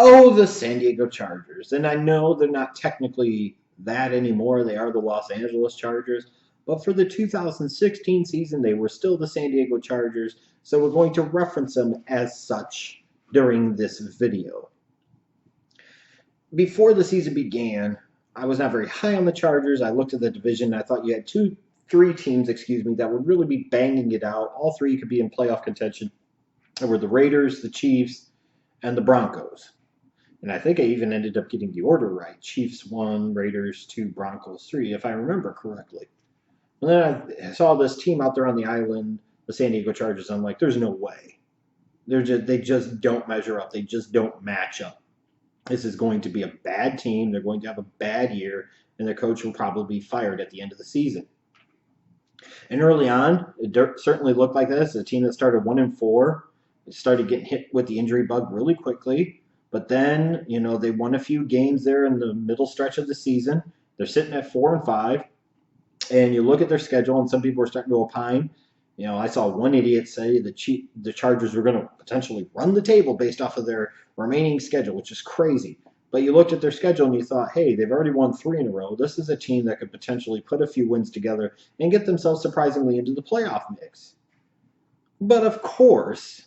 Oh, the San Diego Chargers. And I know they're not technically that anymore. They are the Los Angeles Chargers. But for the 2016 season, they were still the San Diego Chargers. So we're going to reference them as such during this video. Before the season began, I was not very high on the Chargers. I looked at the division and I thought you had three teams, that would really be banging it out. All three could be in playoff contention. There were the Raiders, the Chiefs, and the Broncos. And I think I even ended up getting the order right. Chiefs 1, Raiders 2, Broncos 3, if I remember correctly. And then I saw this team out there on the island, the San Diego Chargers. I'm like, there's no way. They just don't measure up. They just don't match up. This is going to be a bad team. They're going to have a bad year, and their coach will probably be fired at the end of the season. And early on, it certainly looked like this. A team that started 1-4, it started getting hit with the injury bug really quickly. But then, they won a few games there in the middle stretch of the season. They're sitting at 4-5. And you look at their schedule, and some people are starting to opine. I saw one idiot say the Chargers were going to potentially run the table based off of their remaining schedule, which is crazy. But you looked at their schedule and you thought, hey, they've already won 3 in a row. This is a team that could potentially put a few wins together and get themselves surprisingly into the playoff mix. But of course,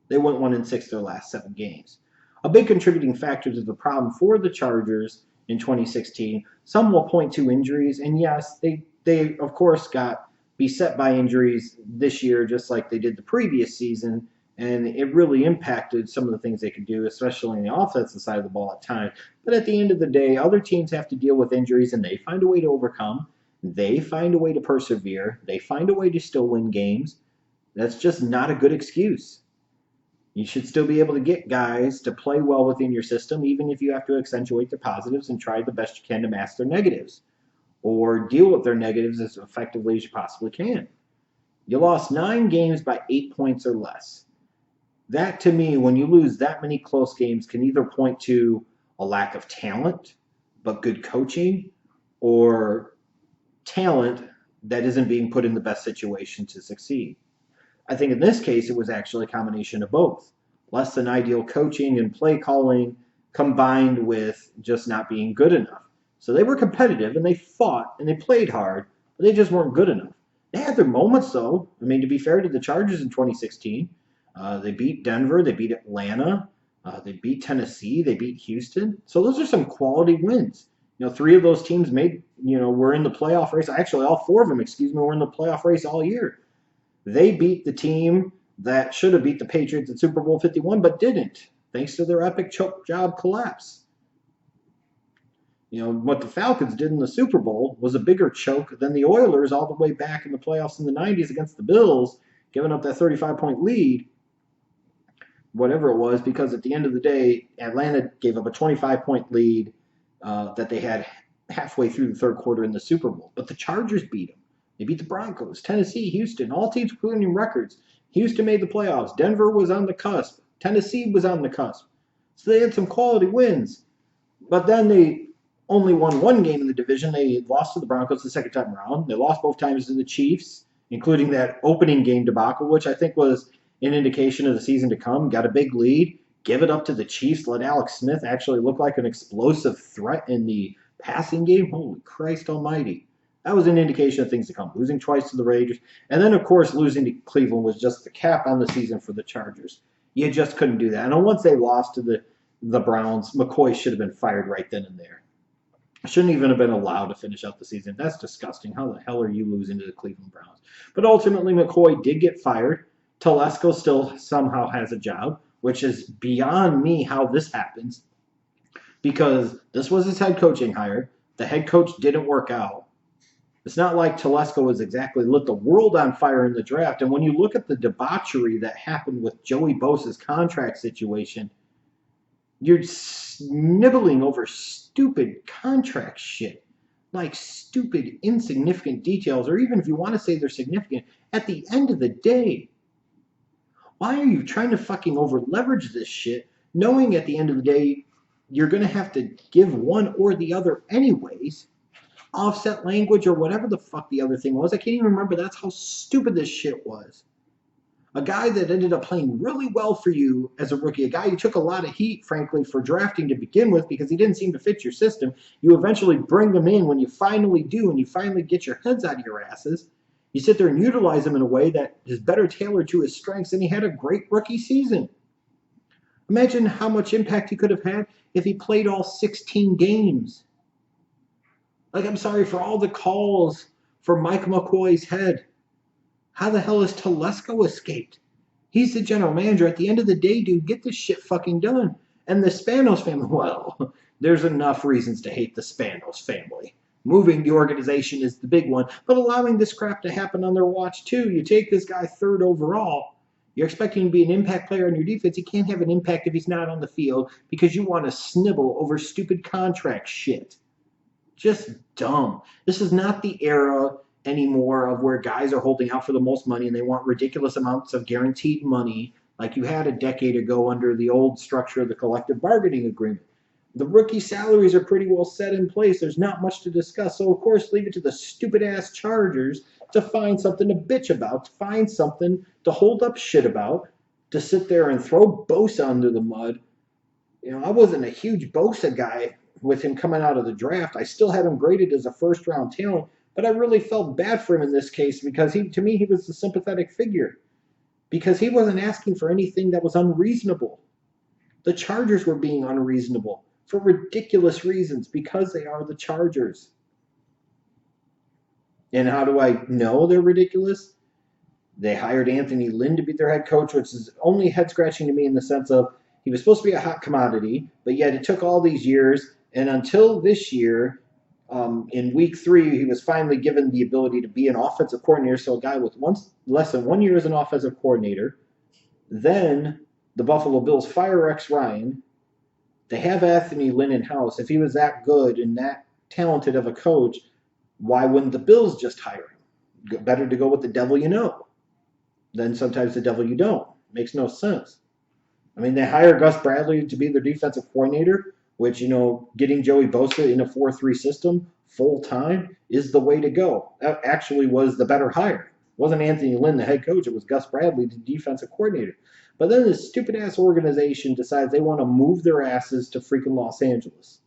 they went 1-6 their last 7 games. A big contributing factor to the problem for the Chargers in 2016, some will point to injuries, and yes, they of course got beset by injuries this year just like they did the previous season, and it really impacted some of the things they could do, especially on the offensive side of the ball at times. But at the end of the day, other teams have to deal with injuries, and they find a way to overcome. They find a way to persevere. They find a way to still win games. That's just not a good excuse. You should still be able to get guys to play well within your system, even if you have to accentuate their positives and try the best you can to mask their negatives, or deal with their negatives as effectively as you possibly can. You lost 9 games by 8 points or less. That, to me, when you lose that many close games, can either point to a lack of talent, but good coaching, or talent that isn't being put in the best situation to succeed. I think in this case, it was actually a combination of both. Less than ideal coaching and play calling combined with just not being good enough. So they were competitive and they fought and they played hard, but they just weren't good enough. They had their moments, though. I mean, to be fair to the Chargers in 2016, they beat Denver, they beat Atlanta, they beat Tennessee, they beat Houston. So those are some quality wins. 3 of those teams were in the playoff race. Actually, all 4 of them, were in the playoff race all year. They beat the team that should have beat the Patriots at Super Bowl 51, but didn't, thanks to their epic choke job collapse. What the Falcons did in the Super Bowl was a bigger choke than the Oilers all the way back in the playoffs in the 90s against the Bills, giving up that 35-point lead, whatever it was, because at the end of the day, Atlanta gave up a 25-point lead that they had halfway through the third quarter in the Super Bowl. But the Chargers beat them. They beat the Broncos, Tennessee, Houston, all teams including records. Houston made the playoffs. Denver was on the cusp. Tennessee was on the cusp. So they had some quality wins. But then they only won 1 game in the division. They lost to the Broncos the second time around. They lost both times to the Chiefs, including that opening game debacle, which I think was an indication of the season to come. Got a big lead. Give it up to the Chiefs. Let Alex Smith actually look like an explosive threat in the passing game. Holy Christ almighty. That was an indication of things to come. Losing twice to the Raiders. And then, of course, losing to Cleveland was just the cap on the season for the Chargers. You just couldn't do that. And once they lost to the Browns, McCoy should have been fired right then and there. Shouldn't even have been allowed to finish out the season. That's disgusting. How the hell are you losing to the Cleveland Browns? But ultimately, McCoy did get fired. Telesco still somehow has a job, which is beyond me how this happens, because this was his head coaching hire. The head coach didn't work out. It's not like Telesco has exactly lit the world on fire in the draft. And when you look at the debauchery that happened with Joey Bosa's contract situation, you're nibbling over stupid contract shit, like stupid, insignificant details, or even if you want to say they're significant, at the end of the day, why are you trying to fucking over-leverage this shit, knowing at the end of the day you're going to have to give one or the other anyways? Offset language or whatever the fuck the other thing was. I can't even remember. That's how stupid this shit was. A guy that ended up playing really well for you as a rookie, a guy you took a lot of heat, frankly, for drafting to begin with because he didn't seem to fit your system. You eventually bring them in when you finally do and you finally get your heads out of your asses. You sit there and utilize him in a way that is better tailored to his strengths, and he had a great rookie season. Imagine how much impact he could have had if he played all 16 games. Like, I'm sorry for all the calls for Mike McCoy's head. How the hell has Telesco escaped? He's the general manager. At the end of the day, dude, get this shit fucking done. And the Spanos family, well, there's enough reasons to hate the Spanos family. Moving the organization is the big one, but allowing this crap to happen on their watch too. You take this guy third overall, you're expecting him to be an impact player on your defense. He can't have an impact if he's not on the field because you want to snibble over stupid contract shit. Just dumb. This is not the era anymore of where guys are holding out for the most money and they want ridiculous amounts of guaranteed money like you had a decade ago under the old structure of the collective bargaining agreement. The rookie salaries are pretty well set in place. There's not much to discuss. So, of course, leave it to the stupid-ass Chargers to find something to bitch about, to find something to hold up shit about, to sit there and throw Bosa under the mud. You know, I wasn't a huge Bosa guy with him coming out of the draft. I still had him graded as a first-round talent, but I really felt bad for him in this case because to me, he was the sympathetic figure because he wasn't asking for anything that was unreasonable. The Chargers were being unreasonable for ridiculous reasons because they are the Chargers. And how do I know they're ridiculous? They hired Anthony Lynn to be their head coach, which is only head-scratching to me in the sense of he was supposed to be a hot commodity, but yet it took all these years, and until this year, in week 3, he was finally given the ability to be an offensive coordinator, so a guy with less than 1 year as an offensive coordinator. Then the Buffalo Bills fire Rex Ryan. They have Anthony Lynn in-house. If he was that good and that talented of a coach, why wouldn't the Bills just hire him? Better to go with the devil you know than sometimes the devil you don't. Makes no sense. I mean, they hire Gus Bradley to be their defensive coordinator, which, you know, getting Joey Bosa in a 4-3 system full-time is the way to go. That actually was the better hire. It wasn't Anthony Lynn, the head coach. It was Gus Bradley, the defensive coordinator. But then this stupid-ass organization decides they want to move their asses to freaking Los Angeles.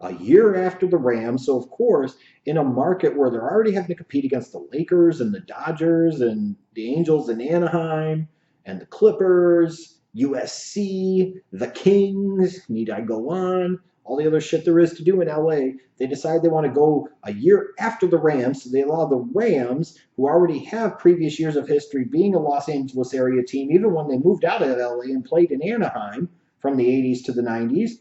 A year after the Rams, so of course, in a market where they're already having to compete against the Lakers and the Dodgers and the Angels in Anaheim and the Clippers, USC, the Kings, need I go on, all the other shit there is to do in LA, they decide they want to go a year after the Rams, so they allow the Rams, who already have previous years of history being a Los Angeles area team, even when they moved out of LA and played in Anaheim from the 80s to the 90s,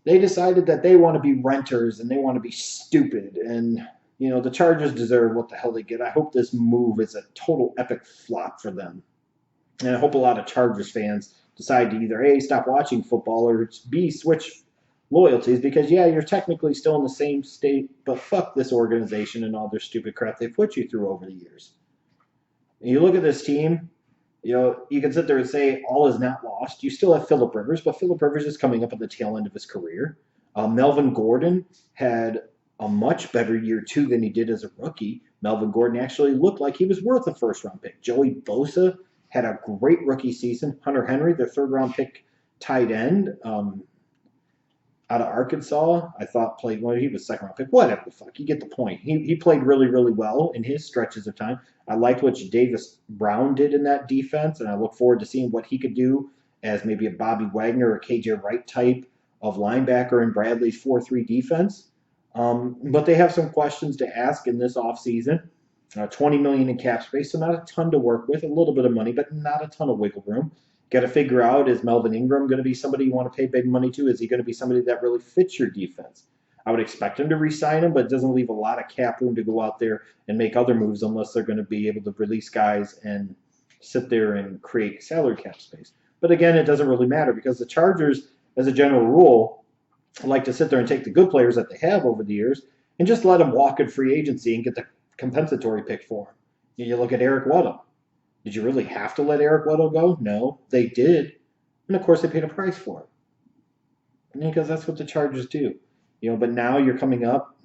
they decided that they want to be renters and they want to be stupid. And, you know, the Chargers deserve what the hell they get. I hope this move is a total epic flop for them. And I hope a lot of Chargers fans decide to either A, stop watching football, or B, switch loyalties. Because, yeah, you're technically still in the same state, but fuck this organization and all their stupid crap they put you through over the years. And you look at this team, you know, you can sit there and say all is not lost. You still have Phillip Rivers, but Phillip Rivers is coming up at the tail end of his career. Melvin Gordon had a much better year, too, than he did as a rookie. Melvin Gordon actually looked like he was worth a first-round pick. Joey Bosa had a great rookie season. Hunter Henry, their third-round pick tight end out of Arkansas, I thought played well. He was second-round pick. Whatever the fuck. You get the point. He played really, really well in his stretches of time. I liked what Davis Brown did in that defense, and I look forward to seeing what he could do as maybe a Bobby Wagner or KJ Wright type of linebacker in Bradley's 4-3 defense. But they have some questions to ask in this offseason. $20 million in cap space, so not a ton to work with, a little bit of money, but not a ton of wiggle room. Got to figure out, is Melvin Ingram going to be somebody you want to pay big money to? Is he going to be somebody that really fits your defense? I would expect him to re-sign him, but it doesn't leave a lot of cap room to go out there and make other moves unless they're going to be able to release guys and sit there and create salary cap space. But again, it doesn't really matter because the Chargers, as a general rule, like to sit there and take the good players that they have over the years and just let them walk in free agency and get the compensatory pick for him. You look at Eric Weddle. Did you really have to let Eric Weddle go? No, they did. And, of course, they paid a price for it. Because that's what the Chargers do. You know, but now you're coming up.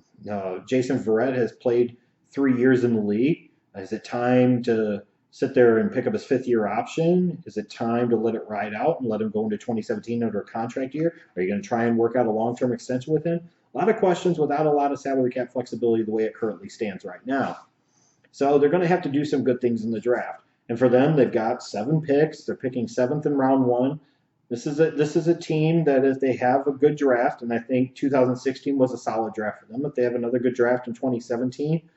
Jason Verrett has played 3 years in the league. Is it time to sit there and pick up his 5th-year option? Is it time to let it ride out and let him go into 2017 under a contract year? Are you going to try and work out a long-term extension with him? A lot of questions without a lot of salary cap flexibility the way it currently stands right now. So they're going to have to do some good things in the draft. And for them, they've got 7 picks. They're picking 7th in round 1. This is a team that if they have a good draft, and I think 2016 was a solid draft for them. If they have another good draft in 2017,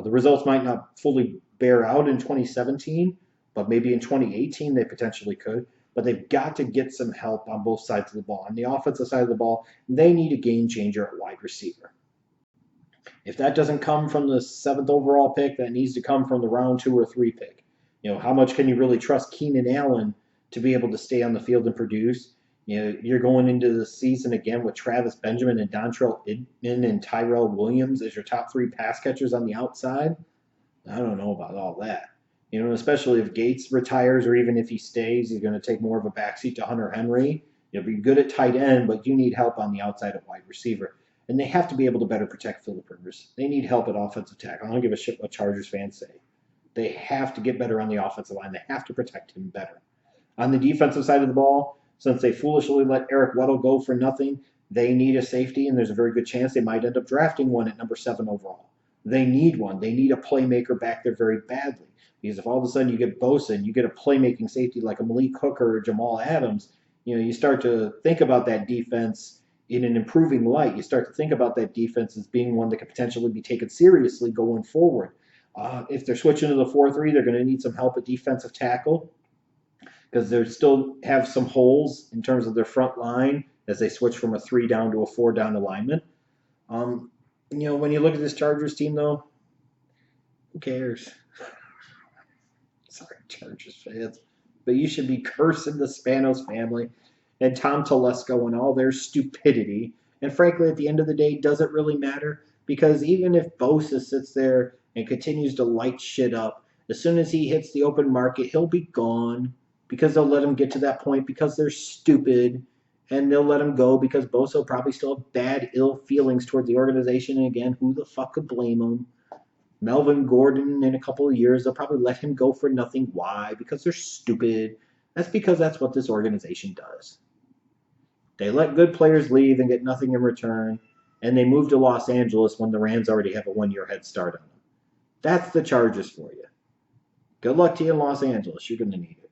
the results might not fully bear out in 2017, but maybe in 2018 they potentially could. But they've got to get some help on both sides of the ball. On the offensive side of the ball, they need a game changer at wide receiver. If that doesn't come from the 7th overall pick, that needs to come from the round 2 or 3 pick. How much can you really trust Keenan Allen to be able to stay on the field and produce? You're going into the season again with Travis Benjamin and Dontrell Inman and Tyrell Williams as your top 3 pass catchers on the outside. I don't know about all that. Especially if Gates retires or even if he stays, he's going to take more of a backseat to Hunter Henry. You'll be good at tight end, but you need help on the outside at wide receiver. And they have to be able to better protect Phillip Rivers. They need help at offensive tackle. I don't give a shit what Chargers fans say. They have to get better on the offensive line. They have to protect him better. On the defensive side of the ball, since they foolishly let Eric Weddle go for nothing, they need a safety, and there's a very good chance they might end up drafting one at number 7 overall. They need one. They need a playmaker back there very badly. Because if all of a sudden you get Bosa and you get a playmaking safety like a Malik Hooker or Jamal Adams, you start to think about that defense in an improving light. You start to think about that defense as being one that could potentially be taken seriously going forward. If they're switching to the 4-3, they're going to need some help at defensive tackle because they still have some holes in terms of their front line as they switch from a 3 down to a 4 down alignment. When you look at this Chargers team, though, who cares? Sorry, Chargers fans, but you should be cursing the Spanos family and Tom Telesco and all their stupidity. And frankly, at the end of the day, does it really matter? Because even if Bosa sits there and continues to light shit up, as soon as he hits the open market, he'll be gone because they'll let him get to that point because they're stupid, and they'll let him go because Bosa will probably still have bad, ill feelings toward the organization. And again, who the fuck could blame him? Melvin Gordon, in a couple of years, they'll probably let him go for nothing. Why? Because they're stupid. That's because that's what this organization does. They let good players leave and get nothing in return, and they move to Los Angeles when the Rams already have a 1-year head start on them. That's the Chargers for you. Good luck to you in Los Angeles. You're going to need it.